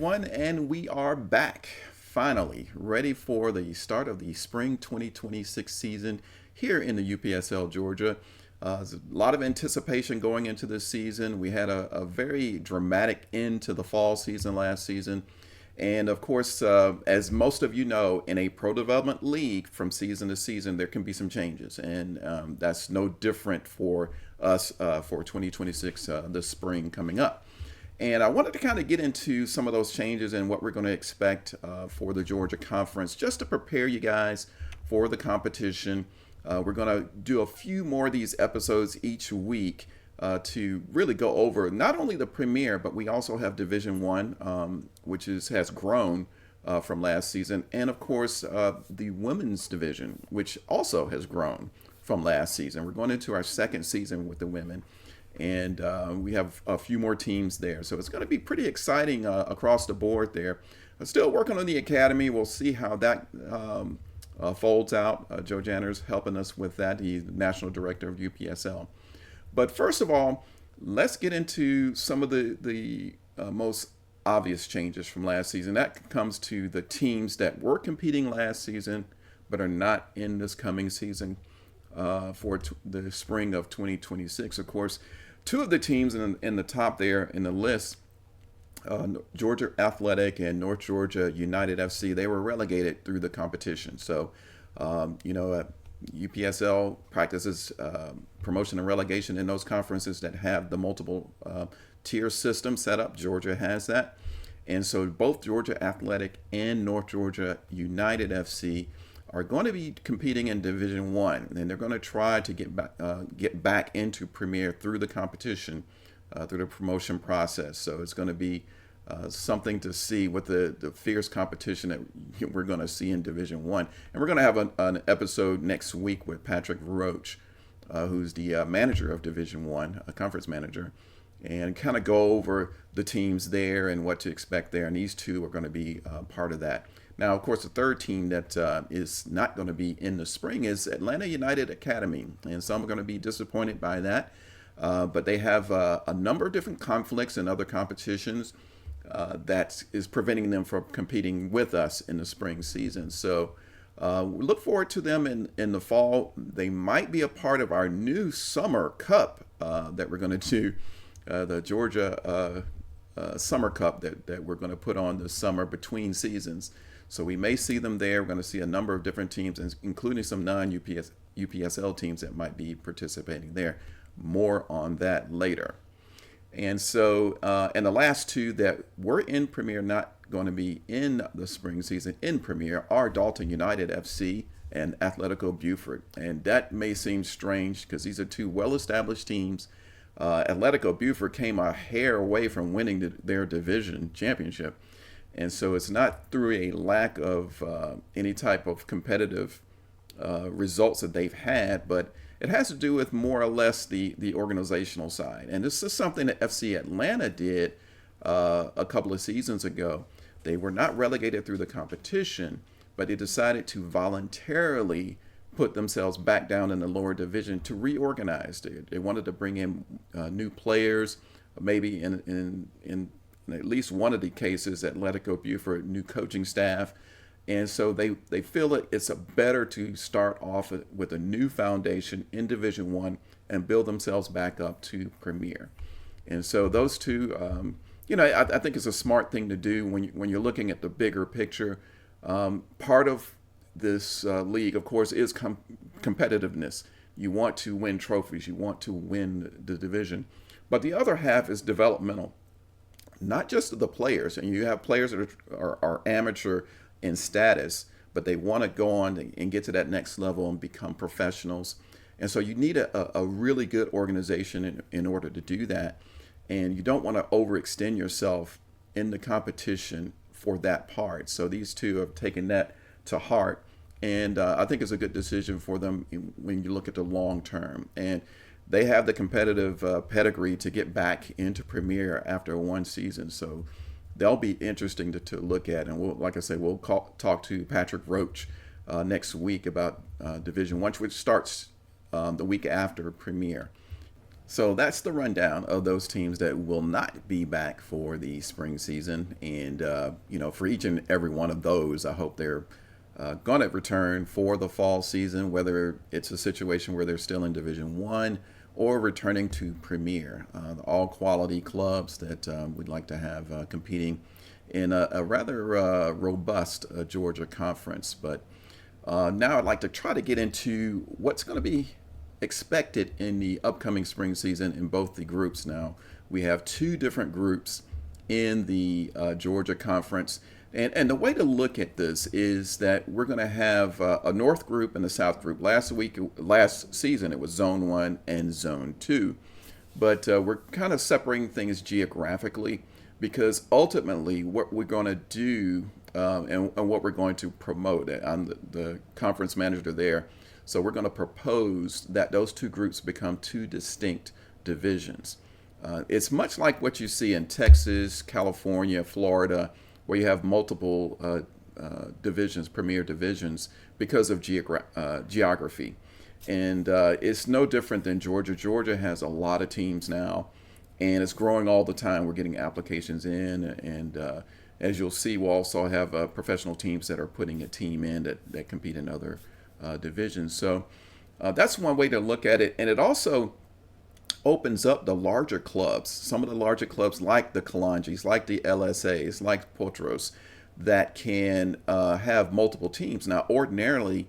everyone, and we are back finally, ready for the start of the spring 2026 season here in the UPSL Georgia. There's a lot of anticipation going into this season. We had a very dramatic end to the fall season last season. And of course, as most of you know, in a pro development league from season to season, there can be some changes. And that's no different for us for 2026, this spring coming up. And I wanted to kind of get into some of those changes and what we're going to expect for the Georgia Conference, just to prepare you guys for the competition. We're going to do a few more of these episodes each week to really go over not only the Premier, but we also have Division One, which has grown from last season, and of course the women's division, which also has grown from last season. We're going into our second season with the women, and we have a few more teams there, so it's going to be pretty exciting across the board there. I'm still working on the academy. We'll see how that folds out. Joe Janner's helping us with that. He's the national director of UPSL. But first of all, let's get into some of the most obvious changes from last season. That comes to the teams that were competing last season but are not in this coming season for the spring of 2026. Of course, two of the teams in the top there in the list, Georgia Athletic and North Georgia United FC, they were relegated through the competition. So, UPSL practices promotion and relegation in those conferences that have the multiple tier system set up. Georgia has that. And so both Georgia Athletic and North Georgia United FC are going to be competing in Division One, and they're going to try to get back into Premier through the competition, through the promotion process. So it's going to be something to see with the fierce competition that we're going to see in Division One. And we're going to have an episode next week with Patrick Roach, who's the manager of Division One, a conference manager, and kind of go over the teams there and what to expect there. And these two are going to be part of that. Now, of course, the third team that is not going to be in the spring is Atlanta United Academy, and some are going to be disappointed by that. But they have a number of different conflicts and other competitions that is preventing them from competing with us in the spring season. So we look forward to them in the fall. They might be a part of our new summer cup that we're going to do, the Georgia Summer Cup that we're going to put on this summer between seasons. So we may see them there. We're going to see a number of different teams, including some non-UPSL teams that might be participating there. More on that later. And so, and the last two that were in Premier, not going to be in the spring season in Premier, are Dalton United FC and Atletico Buford. And that may seem strange because these are two well-established teams. Atletico Buford came a hair away from winning their division championship. And so it's not through a lack of any type of competitive results that they've had, but it has to do with more or less the organizational side. And this is something that FC Atlanta did a couple of seasons ago. They were not relegated through the competition, but they decided to voluntarily put themselves back down in the lower division to reorganize. They wanted to bring in new players, maybe in at least one of the cases, Atletico Buford, new coaching staff. And so they feel that it's better to start off with a new foundation in Division One and build themselves back up to Premier. And so those two, I think it's a smart thing to do when you're looking at the bigger picture. Part of this league, of course, is competitiveness. You want to win trophies. You want to win the division. But the other half is developmental. Not just the players. And you have players that are amateur in status, but they want to go on and get to that next level and become professionals. And so you need a really good organization in order to do that. And you don't want to overextend yourself in the competition for that part. So these two have taken that to heart. And I think it's a good decision for them when you look at the long term. And they have the competitive pedigree to get back into Premier after one season. So they'll be interesting to look at. And like I say, we'll talk to Patrick Roach next week about Division One, which starts the week after Premier. So that's the rundown of those teams that will not be back for the spring season. And, for each and every one of those, I hope they're going to return for the fall season, whether it's a situation where they're still in Division One or returning to Premier. All quality clubs that we'd like to have competing in a rather robust Georgia conference. But now I'd like to try to get into what's going to be expected in the upcoming spring season in both the groups. Now we have two different groups in the Georgia conference, and the way to look at this is that we're going to have a North group and a South group. Last season it was Zone 1 and Zone 2, but we're kind of separating things geographically because ultimately what we're going to do and what we're going to promote. I'm the conference manager there. So we're going to propose that those two groups become two distinct divisions. It's much like what you see in Texas, California, Florida, where you have multiple divisions, premier divisions, because of geography. And it's no different than Georgia. Georgia has a lot of teams now, and it's growing all the time. We're getting applications in, and as you'll see, we'll also have professional teams that are putting a team in that compete in other divisions. So that's one way to look at it. And it also opens up the larger clubs, some of the larger clubs like the Kalangis, like the LSAs, like Potros, that can have multiple teams. Now, ordinarily,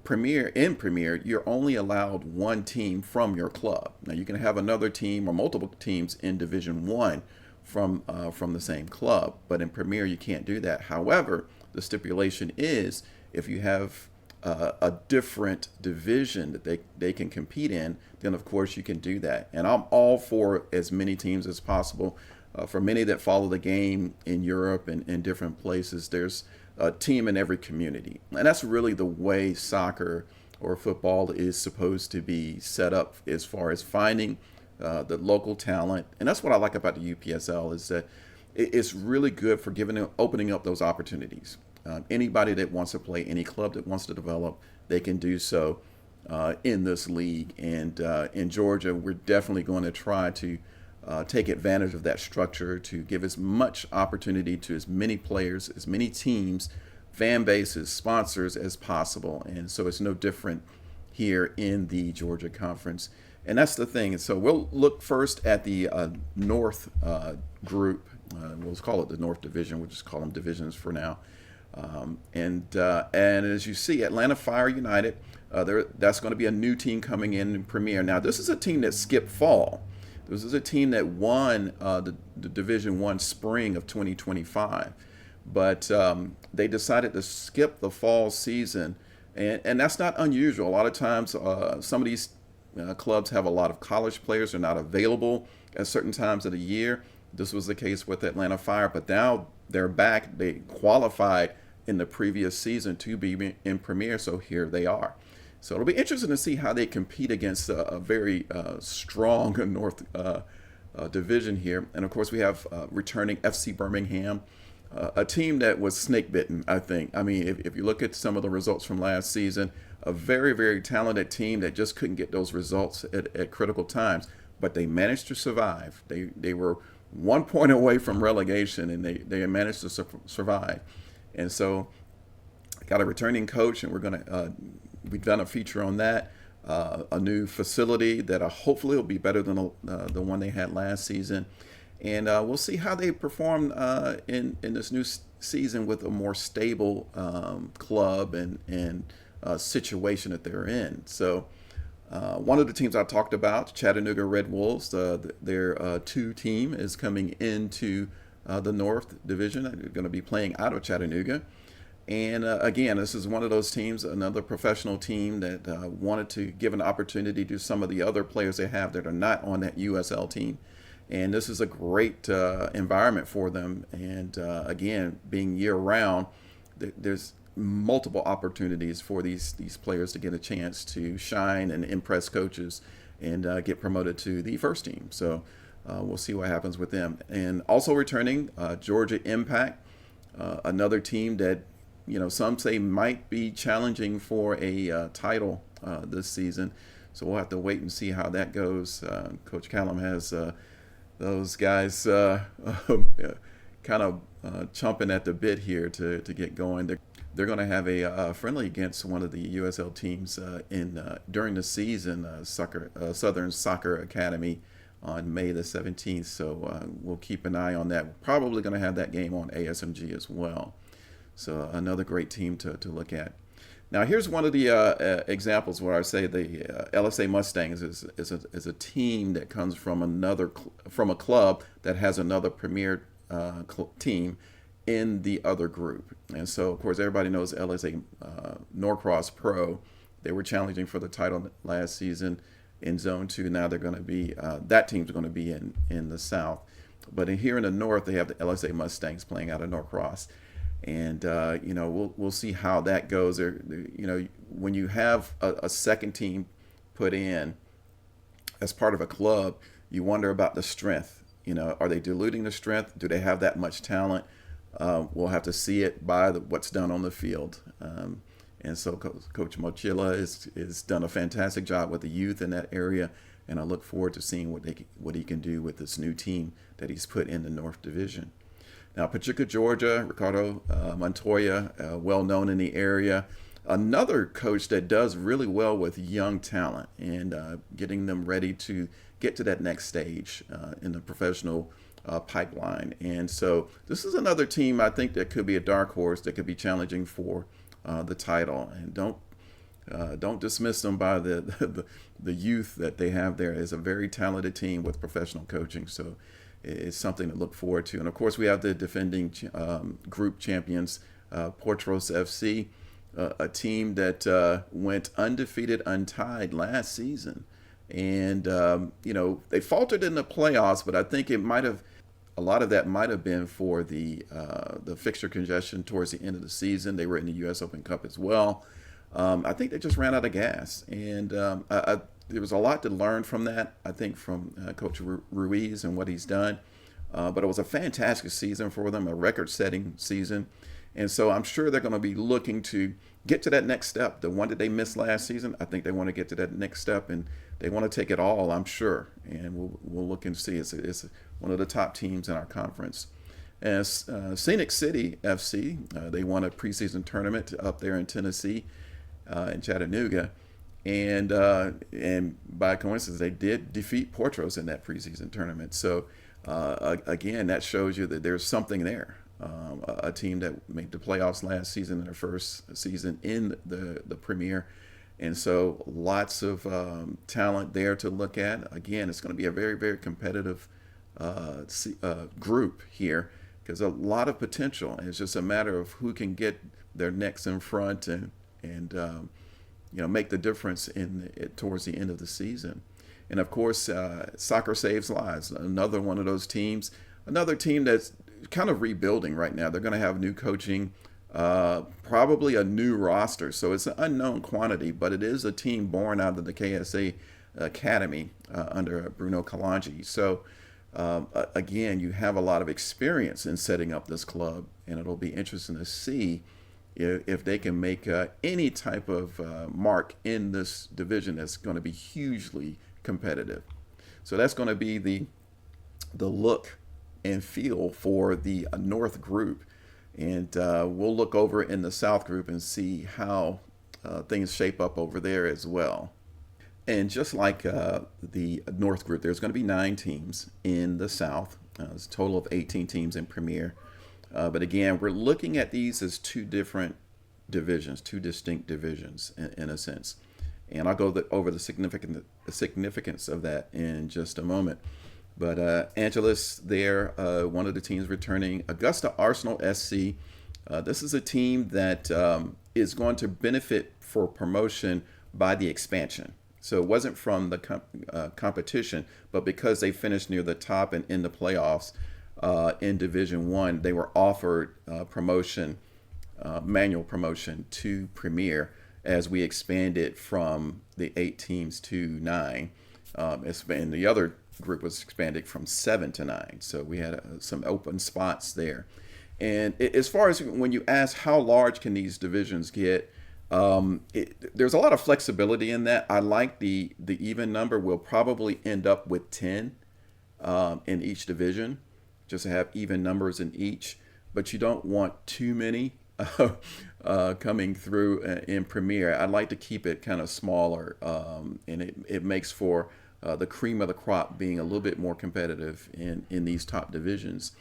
Premier, you're only allowed one team from your club. Now, you can have another team or multiple teams in Division One from the same club, but in Premier, you can't do that. However, the stipulation is if you have a different division that they can compete in, then of course you can do that. And I'm all for as many teams as possible. For many that follow the game in Europe and in different places, there's a team in every community. And that's really the way soccer or football is supposed to be set up as far as finding the local talent. And that's what I like about the UPSL is that it's really good for opening up those opportunities. Anybody that wants to play, any club that wants to develop, they can do so in this league. And in Georgia, we're definitely going to try to take advantage of that structure to give as much opportunity to as many players, as many teams, fan bases, sponsors as possible. And so it's no different here in the Georgia Conference. And that's the thing. And so we'll look first at the North group. We'll call it the North Division. We'll just call them divisions for now. And as you see, Atlanta Fire United, that's going to be a new team coming in Premier. Now, this is a team that skipped fall. This is a team that won the Division One spring of 2025, but they decided to skip the fall season, and that's not unusual. A lot of times, some of these clubs have a lot of college players are not available at certain times of the year. This was the case with Atlanta Fire, but now they're back. They qualified in the previous season to be in Premier, so here they are. So it'll be interesting to see how they compete against a very strong North division here. And of course, we have returning FC Birmingham, a team that was snake bitten, I think. I mean, if you look at some of the results from last season, a very, very talented team that just couldn't get those results at critical times, but they managed to survive. They were 1 point away from relegation, and they managed to survive. And so, got a returning coach, and we've done a feature on that. A new facility that hopefully will be better than the one they had last season, and we'll see how they perform in this new season with a more stable club and situation that they're in. So. One of the teams I talked about, Chattanooga Red Wolves, their 2 team is coming into the North Division. They're going to be playing out of Chattanooga. And again, this is one of those teams, another professional team that wanted to give an opportunity to some of the other players they have that are not on that USL team. And this is a great environment for them. And again, being year-round, there's multiple opportunities for these players to get a chance to shine and impress coaches and get promoted to the first team. So we'll see what happens with them. And also returning, Georgia Impact, another team that some say might be challenging for a title this season. So we'll have to wait and see how that goes. Coach Callum has those guys kind of chomping at the bit here to get going. They're going to have a friendly against one of the USL teams in during the season, Southern Soccer Academy on May the 17th. So we'll keep an eye on that. We're probably going to have that game on ASMG as well. So another great team to look at. Now here's one of the examples where I say the LSA Mustangs is a team that comes from from a club that has another premier team in the other group. And so of course everybody knows LSA Norcross Pro. They were challenging for the title last season in Zone 2. Now they're going to be that team's going to be in the South. But here in the North, they have the LSA Mustangs playing out of Norcross. And we'll see how that goes. When you have a second team put in as part of a club, you wonder about the strength. Are they diluting the strength? Do they have that much talent? We'll have to see it by what's done on the field. And so Coach Mochila has done a fantastic job with the youth in that area, and I look forward to seeing what he can do with this new team that he's put in the North Division. Now, Pachuca, Georgia, Ricardo Montoya, well known in the area. Another coach that does really well with young talent and getting them ready to get to that next stage in the professional pipeline. And so this is another team I think that could be a dark horse that could be challenging for the title. And don't dismiss them by the youth that they have there. It's a very talented team with professional coaching. So it's something to look forward to. And of course, we have the defending group champions, Portros FC, a team that went undefeated, untied last season. And, they faltered in the playoffs, but I think a lot of that might have been for the fixture congestion towards the end of the season. They were in the U.S. Open Cup as well. I think they just ran out of gas. And there was a lot to learn from that, I think, from Coach Ruiz and what he's done. But it was a fantastic season for them, a record-setting season. And so I'm sure they're going to be looking to get to that next step. The one that they missed last season, I think they want to get to that next step, and they want to take it all, I'm sure. And we'll look and see. It's one of the top teams in our conference. As Scenic City FC, they won a preseason tournament up there in Tennessee, in Chattanooga. And by coincidence, they did defeat Portros in that preseason tournament. So, again, that shows you that there's something there. A team that made the playoffs last season in their first season in the Premier. And so lots of talent there to look at. Again, it's going to be a very, very competitive group here because a lot of potential. And it's just a matter of who can get their necks in front and make the difference towards the end of the season. And of course, Soccer Saves Lives, another one of those teams, another team that's kind of rebuilding right now. They're going to have new coaching, probably a new roster. So it's an unknown quantity, but it is a team born out of the KSA Academy under Bruno Kalanji. So again, you have a lot of experience in setting up this club, and it'll be interesting to see if they can make any type of mark in this division that's going to be hugely competitive. So that's going to be the look and feel for the North group. And we'll look over in the South group and see how things shape up over there as well. And just like the North group, there's going to be 9 teams in the South. There's a total of 18 teams in Premier. But again, we're looking at these as two different divisions, two distinct divisions in a sense. And I'll go over the significance of that in just a moment. But Angeles there, one of the teams returning, Augusta Arsenal SC. This is a team that is going to benefit for promotion by the expansion. So it wasn't from the competition, but because they finished near the top and in the playoffs in Division 1, they were offered promotion, manual promotion to Premier as we expanded from the 8 teams to 9. And the other group was expanded from 7 to 9. So we had some open spots there. And as far as when you ask how large can these divisions get, There's a lot of flexibility in that. I like the even number. We'll probably end up with 10 in each division, just to have even numbers in each. But you don't want too many coming through in Premier. I'd like to keep it kind of smaller, and it makes for the cream of the crop being a little bit more competitive in these top divisions.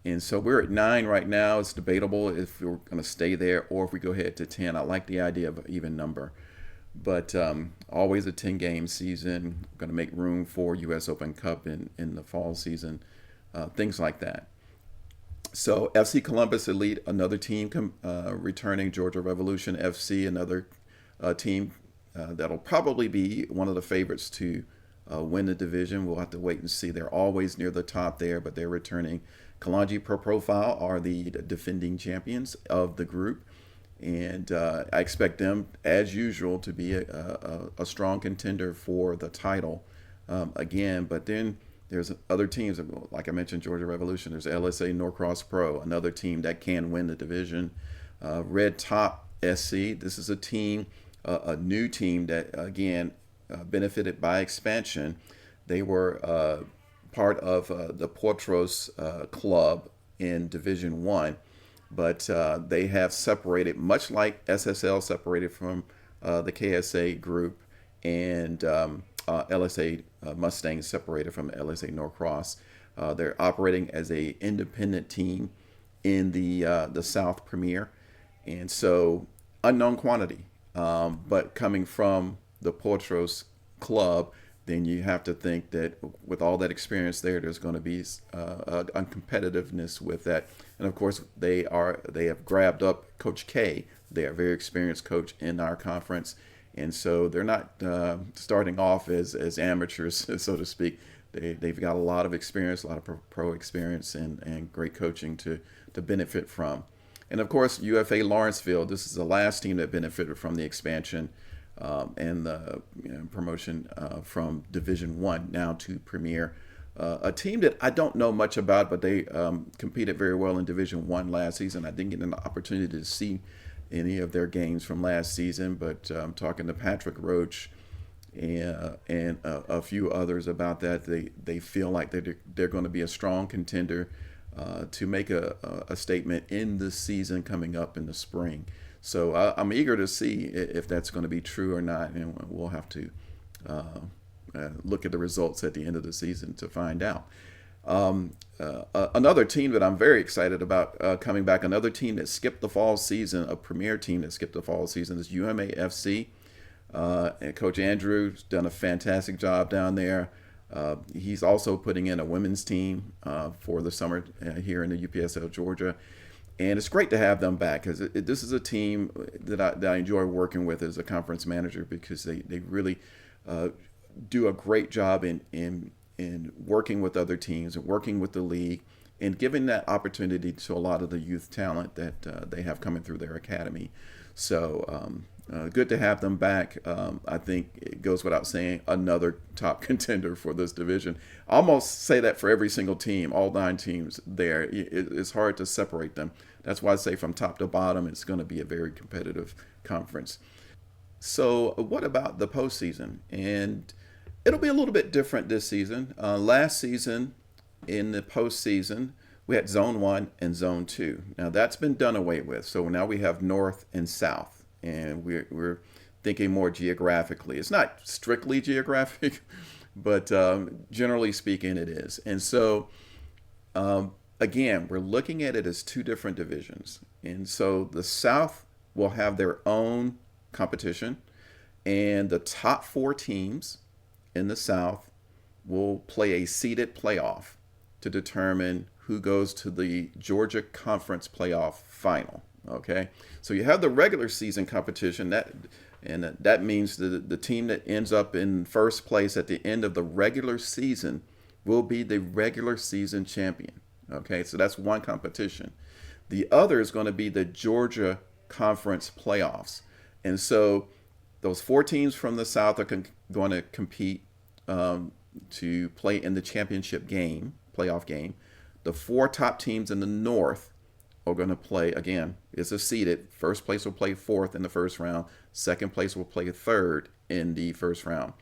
And so we're at 9 right now. It's debatable if we're going to stay there or if we go ahead to 10. I like the idea of an even number. But always a 10-game season. Going to make room for U.S. Open Cup in the fall season, things like that. So FC Columbus Elite, another team returning. Georgia Revolution FC, another team that'll probably be one of the favorites to win the division. We'll have to wait and see. They're always near the top there, but they're returning. Kalanji Pro Profile are the defending champions of the group. And I expect them, as usual, to be a strong contender for the title again. But then there's other teams, like I mentioned, Georgia Revolution. There's LSA Norcross Pro, another team that can win the division. Red Top SC, this is a team, a new team that, again, benefited by expansion. They were part of the Portros club in Division 1. But they have separated, much like SSL separated from the KSA group, and LSA Mustangs separated from LSA Norcross. They're operating as a independent team in the South Premier, and so unknown quantity. But coming from the Portros club, then you have to think that with all that experience there, there's going to be a competitiveness with that. And of course, they have grabbed up Coach K. They are a very experienced coach in our conference, and so they're not starting off as amateurs, so to speak. They've got a lot of experience, a lot of pro experience, and great coaching to benefit from. And of course, UFA Lawrenceville. This is the last team that benefited from the expansion. And the promotion from Division 1 now to Premier. A team that I don't know much about, but they competed very well in Division 1 last season. I didn't get an opportunity to see any of their games from last season, but talking to Patrick Roach and a few others about that, they feel like they're going to be a strong contender to make a statement in the season coming up in the spring. So I'm eager to see if that's going to be true or not, and we'll have to look at the results at the end of the season to find out. Another team that I'm very excited about coming back, another team that skipped the fall season, a premier team that skipped the fall season, is UMA FC. And Coach Andrew's done a fantastic job down there. He's also putting in a women's team for the summer here in the UPSL Georgia. And it's great to have them back because this is a team that I enjoy working with as a conference manager because they really do a great job in working with other teams and working with the league and giving that opportunity to a lot of the youth talent that they have coming through their academy. So good to have them back. I think it goes without saying, another top contender for this division. I almost say that for every single team, all 9 teams there. It's hard to separate them. That's why I say from top to bottom, it's going to be a very competitive conference. So what about the postseason? And it'll be a little bit different this season. Last season, in the postseason, we had Zone 1 and Zone 2. Now that's been done away with. So now we have North and South. And we're thinking more geographically. It's not strictly geographic, but generally speaking, it is. And so, again, we're looking at it as 2 different divisions. And so the South will have their own competition, and the top 4 teams in the South will play a seeded playoff to determine who goes to the Georgia Conference Playoff Final. Okay, so you have the regular season competition that means the team that ends up in first place at the end of the regular season will be the regular season champion. Okay, so that's one competition. The other is going to be the Georgia Conference Playoffs, and so those 4 teams from the South are going to compete to play in the championship game, playoff game. The 4 top teams in the North are going to play again. It's a seeded. First place will play fourth in the first round. Second place will play third in the first round.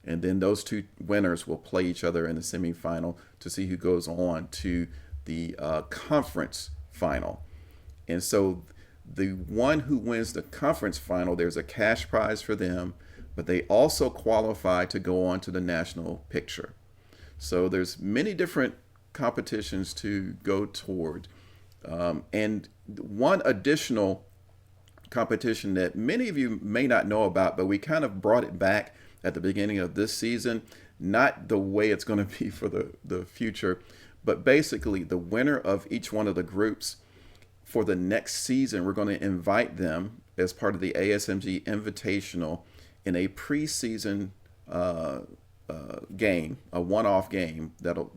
And then those two winners will play each other in the semifinal to see who goes on to the conference final. And so the one who wins the conference final, there's a cash prize for them, but they also qualify to go on to the national picture. So there's many different competitions to go toward. And one additional competition that many of you may not know about, but we kind of brought it back at the beginning of this season, not the way it's going to be for the future, but basically the winner of each one of the groups for the next season, we're going to invite them as part of the ASMG Invitational in a preseason game, a one-off game that'll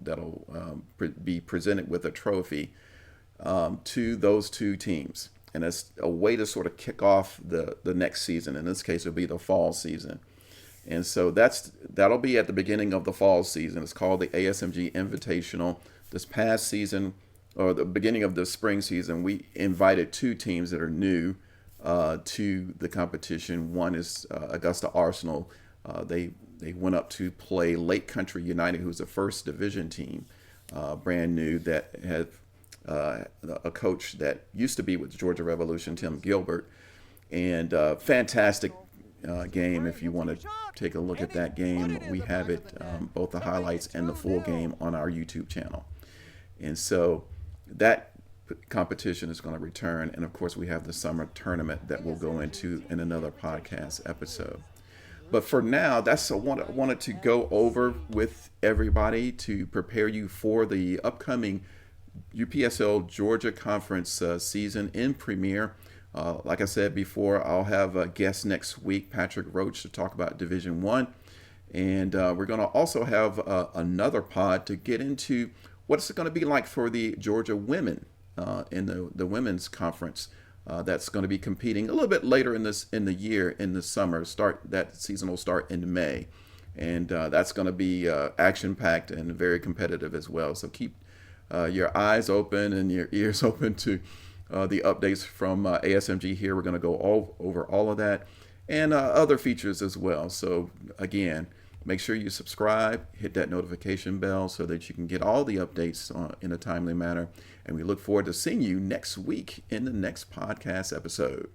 be presented with a trophy to those two teams. And it's a way to sort of kick off the next season. In this case, it'll be the fall season. And so that'll be at the beginning of the fall season. It's called the ASMG Invitational. This past season, or the beginning of the spring season, we invited two teams that are new to the competition. One is Augusta Arsenal. They went up to play Lake Country United, who's a first division team, brand new, that had a coach that used to be with Georgia Revolution, Tim Gilbert. And fantastic game. If you want to take a look at that game, we have it, both the highlights and the full game, on our YouTube channel. And so that competition is going to return. And of course, we have the summer tournament that we'll go into in another podcast episode. But for now, that's what I wanted to go over with everybody to prepare you for the upcoming UPSL Georgia Conference season in Premier. Like I said before, I'll have a guest next week, Patrick Roach, to talk about Division One, and we're going to also have another pod to get into what's it going to be like for the Georgia women in the women's conference. That's going to be competing a little bit later in the year, in the summer. That season will start in May, and that's going to be action-packed and very competitive as well. So keep your eyes open and your ears open to the updates from ASMG here. We're going to go over all of that and other features as well. So again, make sure you subscribe, hit that notification bell so that you can get all the updates in a timely manner. And we look forward to seeing you next week in the next podcast episode.